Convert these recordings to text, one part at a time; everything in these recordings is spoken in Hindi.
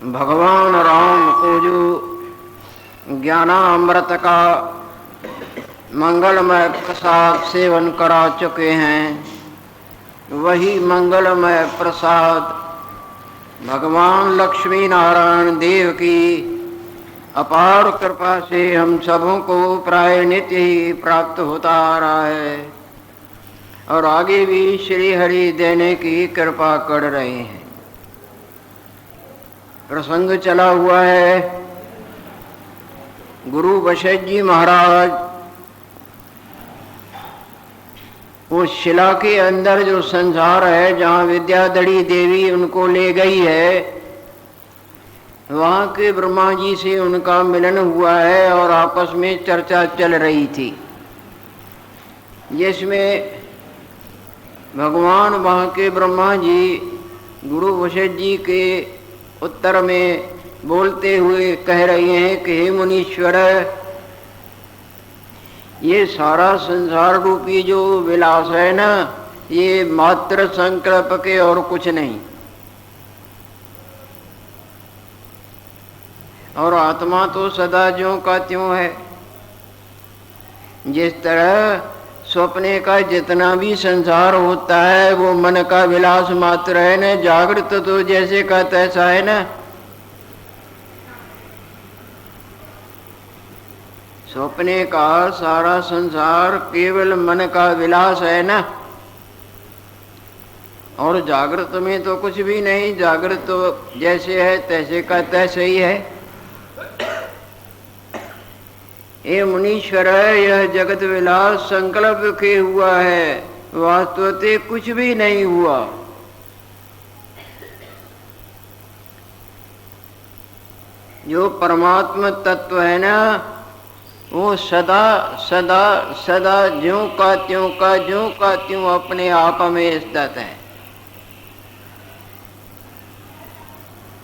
भगवान राम को जो ज्ञानामृत का मंगलमय प्रसाद सेवन करा चुके हैं, वही मंगलमय प्रसाद भगवान लक्ष्मी नारायण देव की अपार कृपा से हम सबों को प्राय नित्य ही प्राप्त होता आ रहा है और आगे भी श्री हरि देने की कृपा कर रहे हैं। प्रसंग चला हुआ है, गुरु वशिष्ठ जी महाराज उस शिला के अंदर जो संसार है, जहाँ विद्याधरी देवी उनको ले गई है, वहाँ के ब्रह्मा जी से उनका मिलन हुआ है और आपस में चर्चा चल रही थी, जिसमें भगवान वहाँ के ब्रह्मा जी गुरु वशिष्ठ जी के उत्तर में बोलते हुए कह रहे हैं कि हे मुनीश्वर, ये सारा संसार रूपी जो विलास है ना, ये मात्र संकल्प के और कुछ नहीं। और आत्मा तो सदा ज्यों का त्यों है। जिस तरह सपने का जितना भी संसार होता है वो मन का विलास मात्र है न, जागृत तो जैसे का तैसा है न। सपने का सारा संसार केवल मन का विलास है न, और जागृत में तो कुछ भी नहीं। जागृत तो जैसे है तैसे का तैसे ही है। ये मुनीश्वर, यह जगत विलास संकल्प के हुआ है, वास्तवते कुछ भी नहीं हुआ। जो परमात्मा तत्व है ना, वो सदा सदा सदा ज्यों का त्यों अपने आप में स्थित है।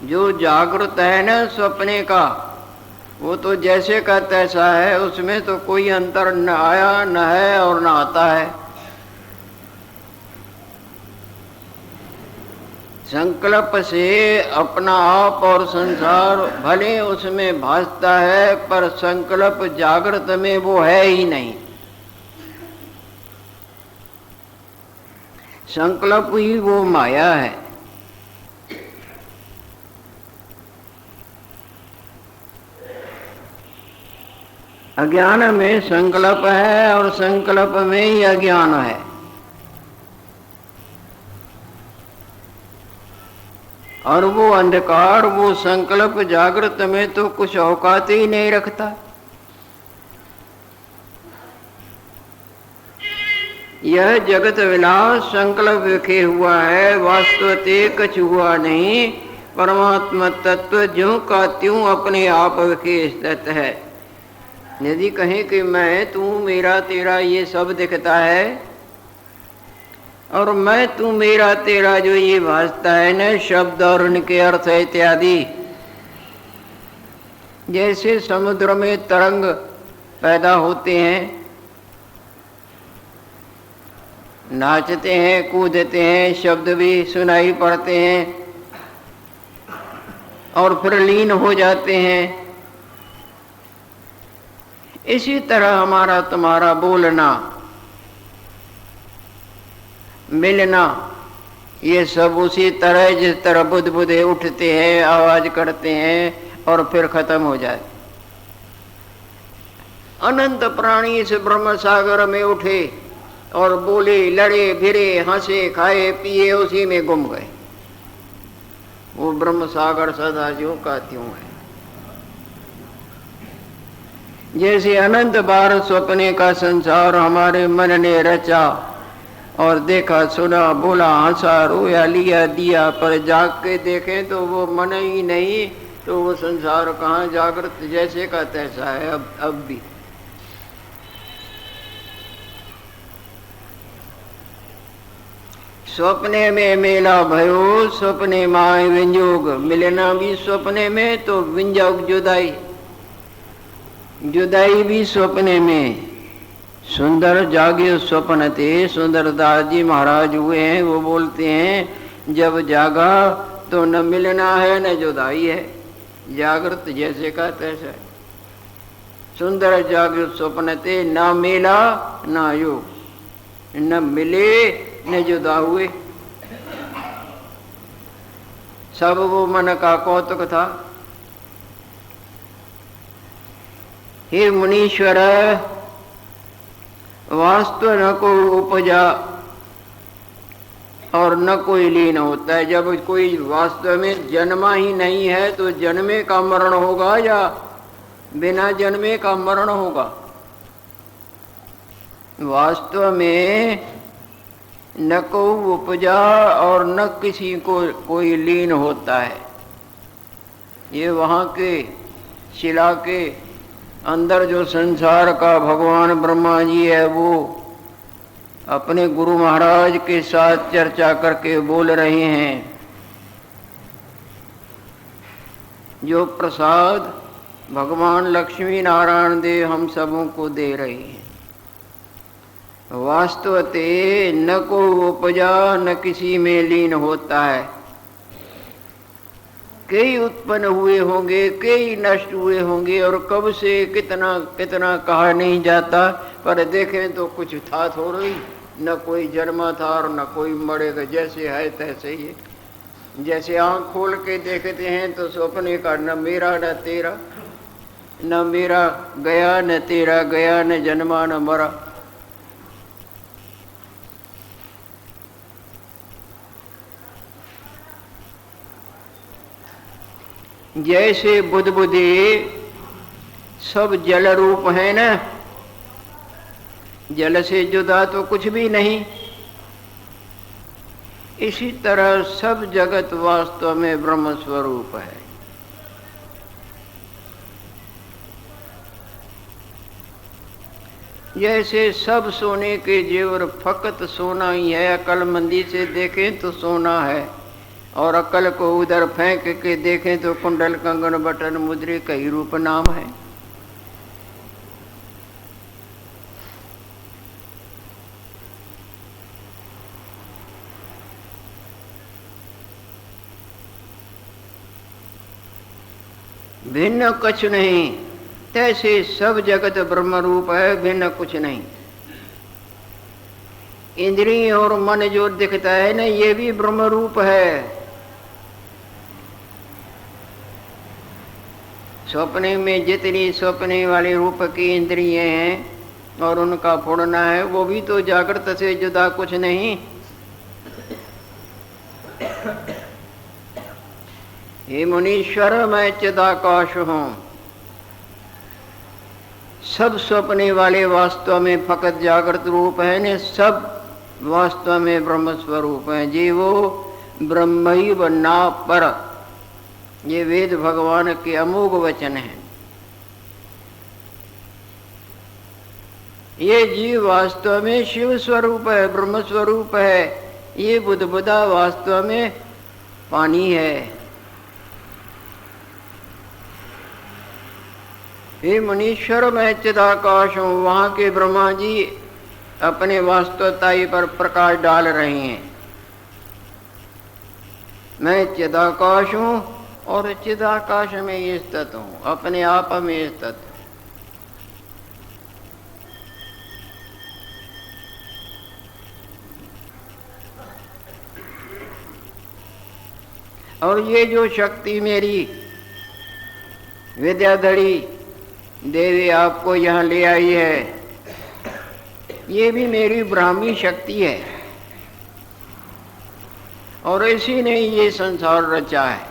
जो जागृत है ना सपने का, वो तो जैसे का तैसा है, उसमें तो कोई अंतर न आया न है और न आता है। संकल्प से अपना आप और संसार भले उसमें भासता है, पर संकल्प जागृत में वो है ही नहीं। संकल्प ही वो माया है। अज्ञान में संकल्प है और संकल्प में ही अज्ञान है। और वो अंधकार, वो संकल्प जागृत में तो कुछ औकात ही नहीं रखता। यह जगत विलास संकल्प विखे हुआ है, वास्तवते कुछ हुआ नहीं। परमात्मा तत्व ज्यों का त्यों अपने आप विखे स्थित है। यदि कहें कि मैं तू मेरा तेरा ये सब दिखता है, और मैं तू मेरा तेरा जो ये भासता है न, शब्द और उनके अर्थ इत्यादि, जैसे समुद्र में तरंग पैदा होते हैं, नाचते हैं, कूदते हैं, शब्द भी सुनाई पड़ते हैं और फिर लीन हो जाते हैं। इसी तरह हमारा तुम्हारा बोलना, मिलना, ये सब उसी तरह जिस तरह बुदबुदे उठते हैं, आवाज करते हैं और फिर खत्म हो जाए। अनंत प्राणी इस ब्रह्म सागर में उठे और बोले, लड़े भिरे, हंसे, खाए पिए, उसी में गुम गए। वो ब्रह्म सागर सदा ज्यों का त्यों है। जैसे अनंत बार सपने का संसार हमारे मन ने रचा और देखा, सुना, बोला, हंसा, रोया, लिया, दिया, पर जाग के देखें तो वो मन ही नहीं, तो वो संसार कहाँ, जागृत जैसे का तैसा है अब भी। स्वप्ने में मेला भयो, स्वप्ने माय विंजोग, मिलना भी स्वप्ने में तो विंजोग जुदाई, जुदाई भी स्वप्ने में। सुंदर जागे स्वप्न थे, सुंदरदास जी महाराज हुए हैं, वो बोलते हैं जब जागा तो न मिलना है न जुदाई है, जागृत जैसे का तैसा है। सुंदर जागृत स्वप्न ते न मिला न योग, न मिले न जुदा हुए। सब वो मन का कौतुक था। हे मुनीश्वर, वास्तव न कोई उपजा और न कोई लीन होता है। जब कोई वास्तव में जन्मा ही नहीं है तो जन्मे का मरण होगा या बिना जन्मे का मरण होगा? वास्तव में न को उपजा और न किसी को कोई लीन होता है। ये वहाँ के शिला के अंदर जो संसार का भगवान ब्रह्मा जी है वो अपने गुरु महाराज के साथ चर्चा करके बोल रहे हैं। जो प्रसाद भगवान लक्ष्मी नारायण देव हम सबों को दे रहे हैं, वास्तवते न को उपजा न किसी में लीन होता है। कई उत्पन्न हुए होंगे, कई नष्ट हुए होंगे और कब से कितना कितना कहा नहीं जाता, पर देखें तो कुछ था थोड़ा ही। न कोई जन्मा था और न कोई मरेगा, जैसे है तैसे ही। जैसे आँख खोल के देखते हैं तो सपने का न मेरा न तेरा, न मेरा गया न तेरा गया, न जन्मा न मरा। जैसे बुद्धि सब जल रूप है ना, जल से जुदा तो कुछ भी नहीं। इसी तरह सब जगत वास्तव में ब्रह्म स्वरूप है। जैसे सब सोने के जेवर फकत सोना ही है, अक्लमंदी से देखें तो सोना है और अकल को उधर फेंक के देखें तो कुंडल कंगन बटन मुद्रे कई रूप नाम है। भिन्न कुछ नहीं, तैसे सब जगत ब्रह्म रूप है, भिन्न कुछ नहीं। इंद्रिय और मन जो दिखता है ना, ये भी ब्रह्म रूप है। सपने में जितनी सपने वाले रूप की इंद्रिय हैं और उनका पूर्णा है, वो भी तो जागृत से जुदा कुछ नहीं। हे मुनीश्वर, मैं चिदाकाश हूँ। सब सपने वाले वास्तव में फकत जागृत रूप है ने, सब वास्तव में ब्रह्म स्वरूप है। जीवो ब्रह्मैव ना पर, ये वेद भगवान के अमोघ वचन हैं। ये जीव वास्तव में शिव स्वरूप है, ब्रह्म स्वरूप है। ये बुद्धबुदा वास्तव में पानी है। हे मुनीश्वर, मैं चिदाकाश हूँ। वहाँ के ब्रह्मा जी अपने वास्तवताई पर प्रकाश डाल रहे हैं। मैं चिदाकाश हूँ और चिदाकाश में स्थित हूँ, अपने आप में स्थित। और ये जो शक्ति मेरी विद्याधरी देवी आपको यहाँ ले आई है, ये भी मेरी ब्राह्मी शक्ति है और इसी ने ये संसार रचा है।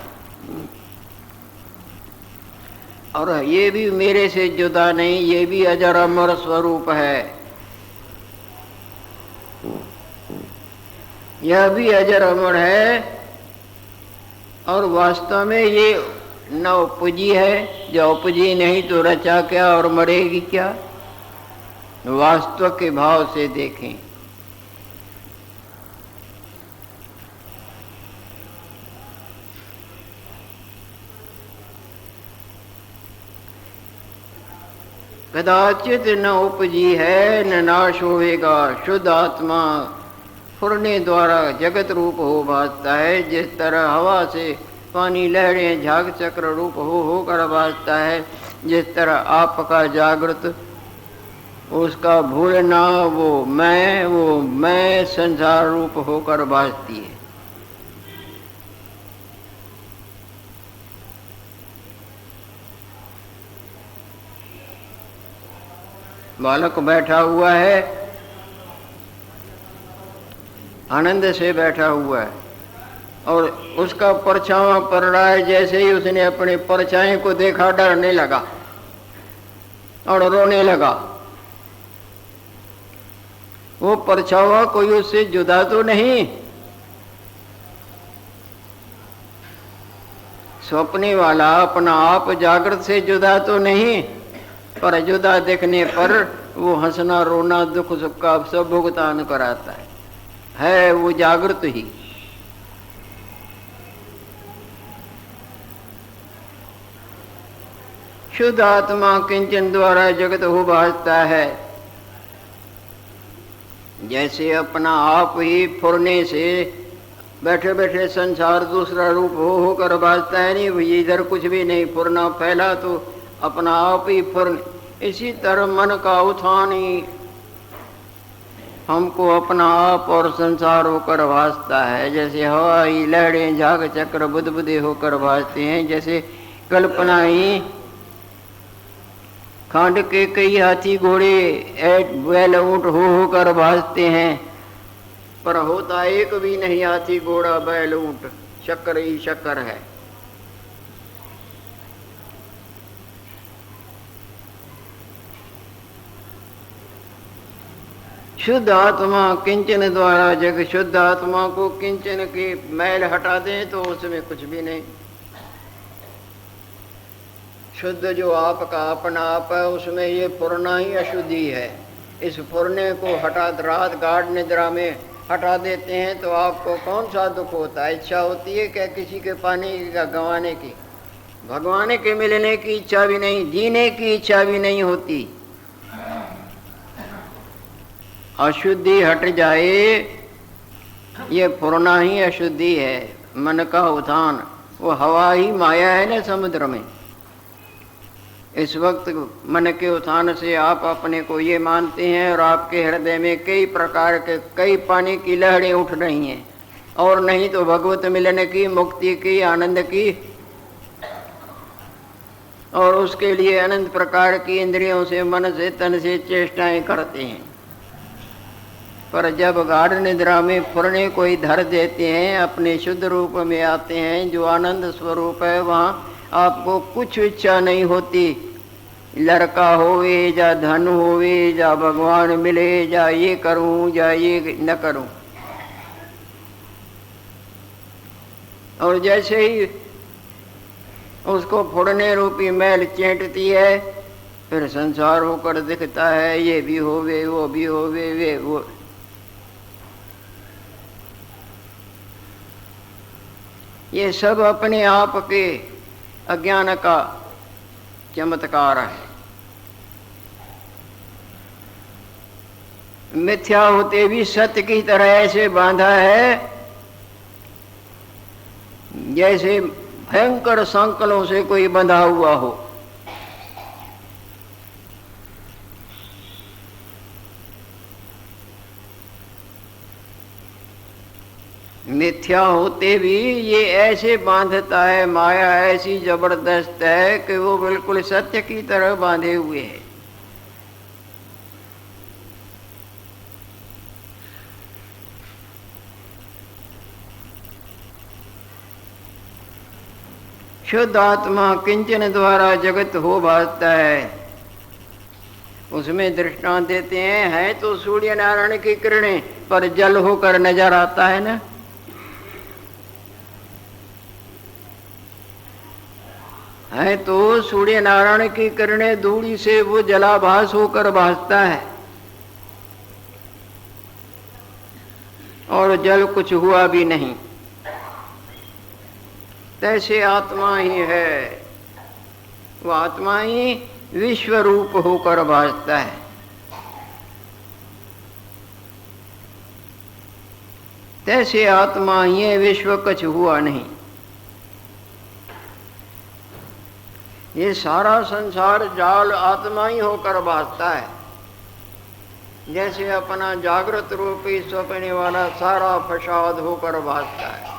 और ये भी मेरे से जुदा नहीं, ये भी अजर अमर स्वरूप है। यह भी अजर अमर है और वास्तव में ये न उपजी है। जो उपजी नहीं तो रचा क्या और मरेगी क्या? वास्तव के भाव से देखें। कदाचित न उपजी है न नाश होएगा। शुद्ध आत्मा फुरने द्वारा जगत रूप हो भासता है। जिस तरह हवा से पानी लहरें झाग चक्र रूप होकर भासता है, जिस तरह आपका जागृत उसका भूलना वो मैं संसार रूप होकर भासती है। बालक बैठा हुआ है, आनंद से बैठा हुआ है और उसका परछावा पड़ रहा है। जैसे ही उसने अपने परछाई को देखा डरने लगा और रोने लगा। वो परछावा कोई उससे जुदा तो नहीं, सपने वाला अपना आप जागृत से जुदा तो नहीं, पर जुदा देखने पर वो हंसना रोना दुख सुख का सब भुगतान कराता है वो जागृत ही। शुद्ध आत्मा किंचन द्वारा जगत हो भासता है। जैसे अपना आप ही फुरने से बैठे बैठे संसार दूसरा रूप होकर भासता है। नहीं भई इधर कुछ भी नहीं, फुरना फैला तो अपना आप ही फुरन। इसी तरह मन का उत्थान ही हमको अपना आप और संसार होकर भासता है। जैसे हवाई लहरें झाग चक्र बुदबुदे होकर भासते हैं, जैसे कल्पना ही खांड के कई हाथी घोड़े बैल ऊंट होकर भासते हैं, पर होता एक भी नहीं हाथी घोड़ा बैल ऊंट, शक्कर ही शक्कर है। शुद्ध आत्मा किंचन द्वारा जग, शुद्ध आत्मा को किंचन के मैल हटा दें तो उसमें कुछ भी नहीं। शुद्ध जो आपका अपना आप है उसमें ये फुरना ही अशुद्धि है। इस फुरने को हटा रात गाढ़ निद्रा में हटा देते हैं तो आपको कौन सा दुख होता है? इच्छा होती है क्या किसी के पाने का गंवाने की, भगवान के मिलने की इच्छा भी नहीं, जीने की इच्छा भी नहीं होती। अशुद्धि हट जाए, ये फुरना ही अशुद्धि है। मन का उत्थान वो हवा ही माया है ना समुद्र में। इस वक्त मन के उत्थान से आप अपने को ये मानते हैं और आपके हृदय में कई प्रकार के कई पानी की लहरें उठ रही हैं, और नहीं तो भगवत मिलन की, मुक्ति की, आनंद की, और उसके लिए अनंत प्रकार की इंद्रियों से मन से तन से चेष्टाएं करते हैं। पर जब गाढ़ निद्रा में फुरने को ही धर देते हैं, अपने शुद्ध रूप में आते हैं जो आनंद स्वरूप है, वहाँ आपको कुछ इच्छा नहीं होती। लड़का होवे या धन होवे या भगवान मिले या ये करूं या ये न करूं। और जैसे ही उसको फुरने रूपी मैल चेंटती है, फिर संसार होकर दिखता है, ये भी होवे वो भी होवे वे वो। ये सब अपने आप के अज्ञान का चमत्कार है। मिथ्या होते भी सत्य की तरह ऐसे बांधा है जैसे भयंकर संकलों से कोई बंधा हुआ हो। मिथ्या होते भी ये ऐसे बांधता है, माया ऐसी जबरदस्त है कि वो बिल्कुल सत्य की तरह बांधे हुए है। शुद्ध आत्मा किंचन द्वारा जगत हो भासता है। उसमें दृष्टांत देते हैं, है तो सूर्य नारायण की किरणें, पर जल होकर नजर आता है ना। है तो सूर्य नारायण की किरणें, धूड़ी से वो जलाभास होकर भासता है, और जल कुछ हुआ भी नहीं। तैसे आत्मा ही है, वो आत्मा ही विश्व रूप होकर भासता है। तैसे आत्मा ये विश्व कुछ हुआ नहीं। ये सारा संसार जाल आत्मा ही होकर भासता है। जैसे अपना जागृत रूपी सपने वाला सारा फसाद होकर भासता है,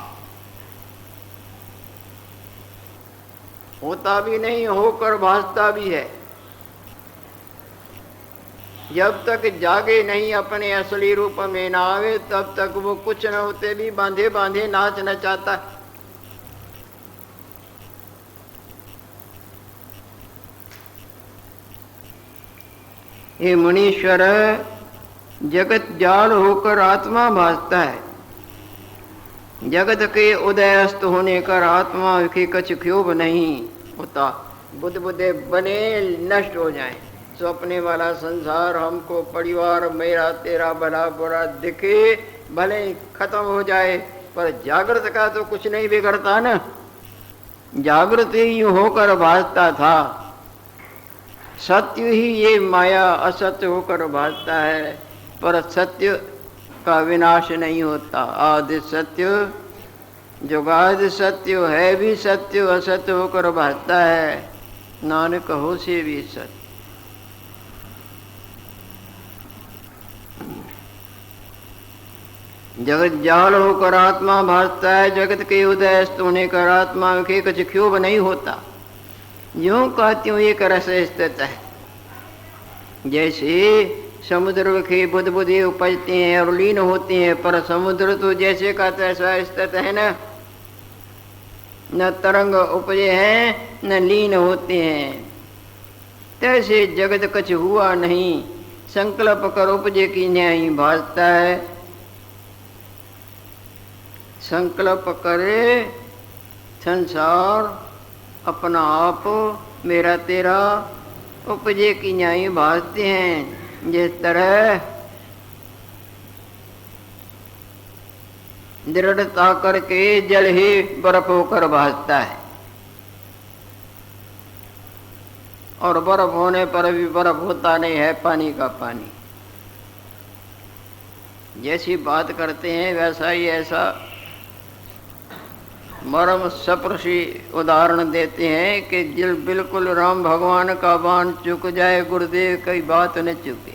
होता भी नहीं, होकर भासता भी है। जब तक जागे नहीं, अपने असली रूप में ना आवे, तब तक वो कुछ न होते भी बांधे बांधे नाच नचाता है। ये मुनीश्वर जगत जाल होकर आत्मा भासता है। जगत के उदय अस्त होने कर आत्मा के कछ क्षोभ नहीं होता। बुद्ध बुद्धे बने नष्ट हो जाएं। सपने वाला संसार हमको परिवार मेरा तेरा भला बुरा दिखे, भले खत्म हो जाए, पर जागृत का तो कुछ नहीं बिगड़ता ना। जागृत ही होकर भासता था। सत्य ही ये माया असत्य होकर भासता है, पर सत्य का विनाश नहीं होता। आदि सत्य जुगाद सत्य है भी सत्य, असत्य होकर भासता है। नानक हो से भी सत्य। जगत जाल होकर आत्मा भासता है। जगत के उदय अस्त होने कर आत्मा के कुछ क्षोभ नहीं होता। यूं का त्यों एक रस स्थित है। जैसे समुद्र के बुद्ध बुद्धे उपजते हैं और लीन होते हैं, पर समुद्र तो जैसे का तैसा स्थित है न तरंग उपजे हैं न लीन होते हैं। तैसे जगत कुछ हुआ नहीं, संकल्प कर उपजे की न्याय भासता है। संकल्प करे संसार अपना आप मेरा तेरा उपजे की न्याय भासते हैं। जिस तरह दृढ़ता करके जल ही बर्फ होकर भासता है, और बर्फ होने पर भी बर्फ होता नहीं है, पानी का पानी। जैसी बात करते हैं वैसा ही ऐसा मरम सप्रसी उदाहरण देते हैं कि दिल बिल्कुल राम भगवान का बाण चुक जाए, गुरुदेव की बात न चुके।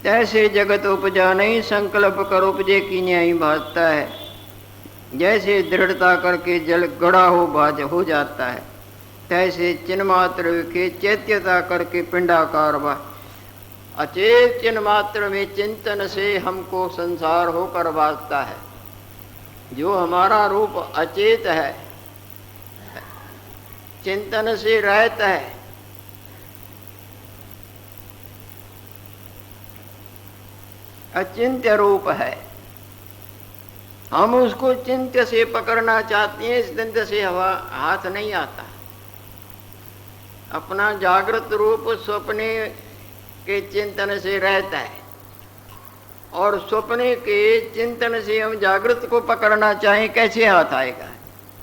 तैसे जगत उपजा नहीं, संकल्प कर उपजे की न्याय भासता है। जैसे दृढ़ता करके जल गड़ा हो जाता है, तैसे चिन्ह मात्र के चैत्यता करके पिंडाकार व अचेत चिन्ह मात्र में चिंतन से हमको संसार होकर भासता है। जो हमारा रूप अचेत है, चिंतन से रहता है, अचिंत्य रूप है। हम उसको चिंत्य से पकड़ना चाहते हैं, इस चिंत्य से हवा हाथ नहीं आता। अपना जागृत रूप स्वप्ने के चिंतन से रहता है, और स्वप्ने के चिंतन से हम जागृत को पकड़ना चाहें, कैसे हाथ आएगा?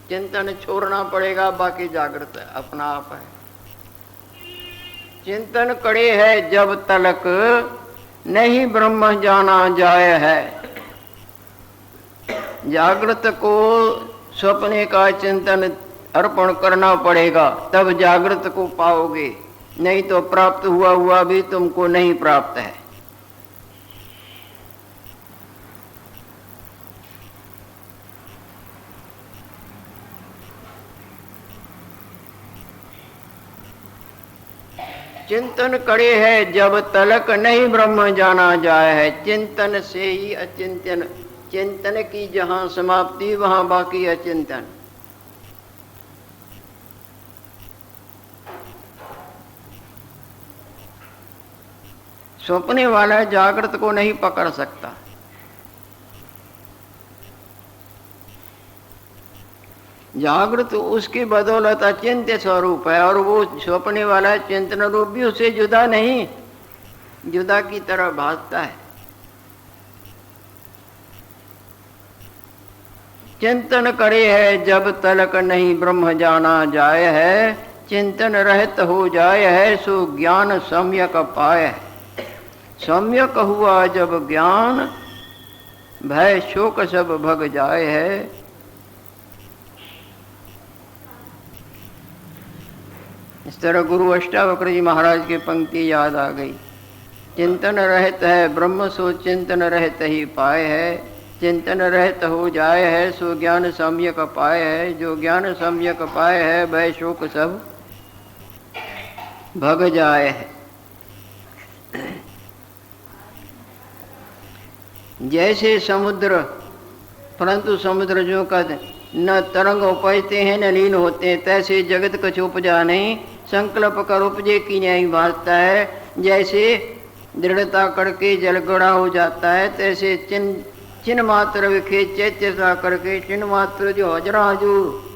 चिंतन छोड़ना पड़ेगा, बाकी जागृत अपना आप है। चिंतन कड़े है जब तलक नहीं ब्रह्म जाना जाए है। जागृत को स्वप्ने का चिंतन अर्पण करना पड़ेगा, तब जागृत को पाओगे, नहीं तो प्राप्त हुआ भी तुमको नहीं प्राप्त है। चिंतन कड़े है जब तलक नहीं ब्रह्म जाना जाए है। चिंतन से ही अचिंतन, चिंतन की जहां समाप्ति वहां बाकी अचिंतन। स्वप्ने वाला जागृत को नहीं पकड़ सकता। जागृत उसकी बदौलत अचिंत्य स्वरूप है, और वो स्वप्ने वाला चिंतन रूप भी उससे जुदा नहीं, जुदा की तरह भासता है। चिंतन करे है जब तलक नहीं ब्रह्म जाना जाय है। चिंतन रहत हो जाय है सो ज्ञान सम्यक पाय है। सम्यक हुआ जब ज्ञान भय शोक सब भग जाए है। इस तरह गुरु अष्टावक्र जी महाराज की पंक्ति याद आ गई। चिंतन रहत है ब्रह्म सो चिंतन रहत ही पाए है। चिंतन रहत हो जाए है सो ज्ञान सम्यक पाए है। जो ज्ञान सम्यक पाए है भय शोक सब भग जाए है। जैसे समुद्र, परंतु समुद्र जो का न तरंग उपजते हैं न लीन होते हैं, तैसे जगत कुछ उपजा नहीं। संकल्प कर उपजे की नहीं भासता है। जैसे दृढ़ता करके जल गड़ा हो जाता है, तैसे चिन्ह मात्र विखे चैत्यता करके चिन्ह मात्र जो हजरा हजूर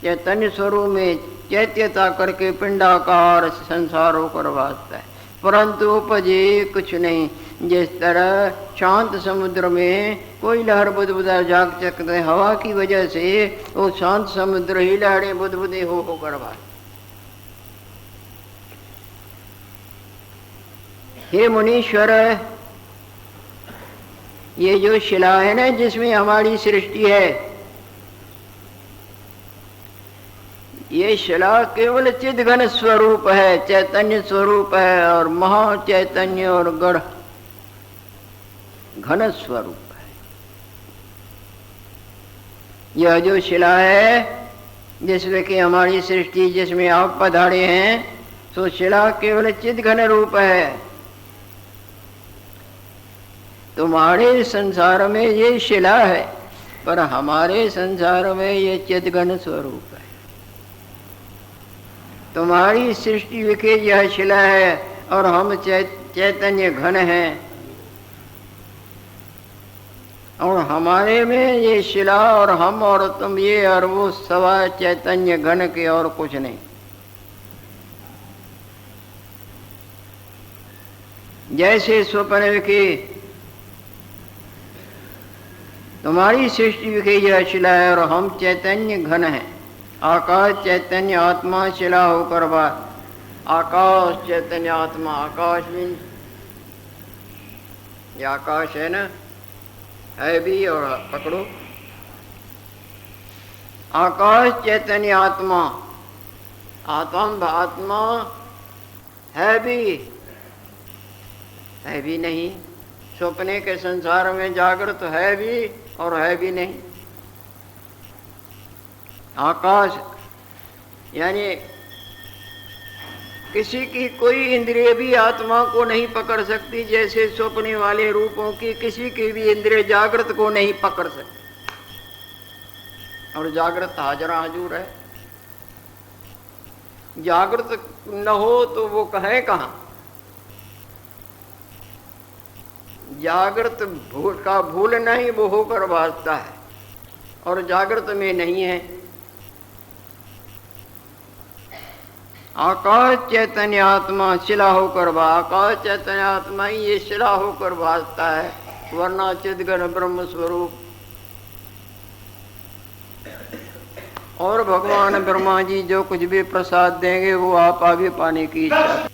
चैतन्य स्वरूप में चैत्यता करके पिंडाकार संसार होकर भासता है, परंतु उपजे कुछ नहीं। जिस तरह शांत समुद्र में कोई लहर बुदबुदा जाग सकते हैं, हवा की वजह से वो शांत समुद्र ही लहरें बुदबुदे होकर भासता। हे मुनीश्वर, ये जो शिला है ना जिसमें हमारी सृष्टि है, ये शिला केवल चिद्घन स्वरूप है, चैतन्य स्वरूप है और महा चैतन्य और गढ़ घन स्वरूप है। यह जो शिला है जिसमें कि हमारी सृष्टि, जिसमें आप पधारे हैं, तो शिला केवल चिद्घन रूप है। तुम्हारे संसार में ये शिला है, पर हमारे संसार में ये चिद्घन स्वरूप है। तुम्हारी सृष्टि विखे यह शिला है और हम चैतन्य घन हैं, और हमारे में ये शिला और हम और तुम ये और वो सवा चैतन्य घन के और कुछ नहीं। जैसे स्वप्न विखे तुम्हारी सृष्टि विखे यह शिला है और हम चैतन्य घन है। आकाश चैतन्य आत्मा शिला होकर बात। आकाश चैतन्य आत्मा, आकाश मीन ये आकाश है ना, है भी और पकड़ो। आकाश चैतन्य आत्मा, आत्मा है भी नहीं। सपने के संसार में जागृत है भी और है भी नहीं। आकाश यानी किसी की कोई इंद्रिय भी आत्मा को नहीं पकड़ सकती, जैसे सपने वाले रूपों की किसी की भी इंद्रिय जागृत को नहीं पकड़ सकती। और जागृत हाजरा हजूर है। जागृत न हो तो वो कहे कहाँ। जागृत भूल नहीं वो होकर भासता है और जागृत में नहीं है। आकाश चैतन्य आत्मा शिला होकर आकाश चैतन्य आत्मा ही ये शिला होकर भासता है, वरना चिद्घन ब्रह्म स्वरूप। और भगवान ब्रह्मा जी जो कुछ भी प्रसाद देंगे वो आप आगे पाने की इच्छा।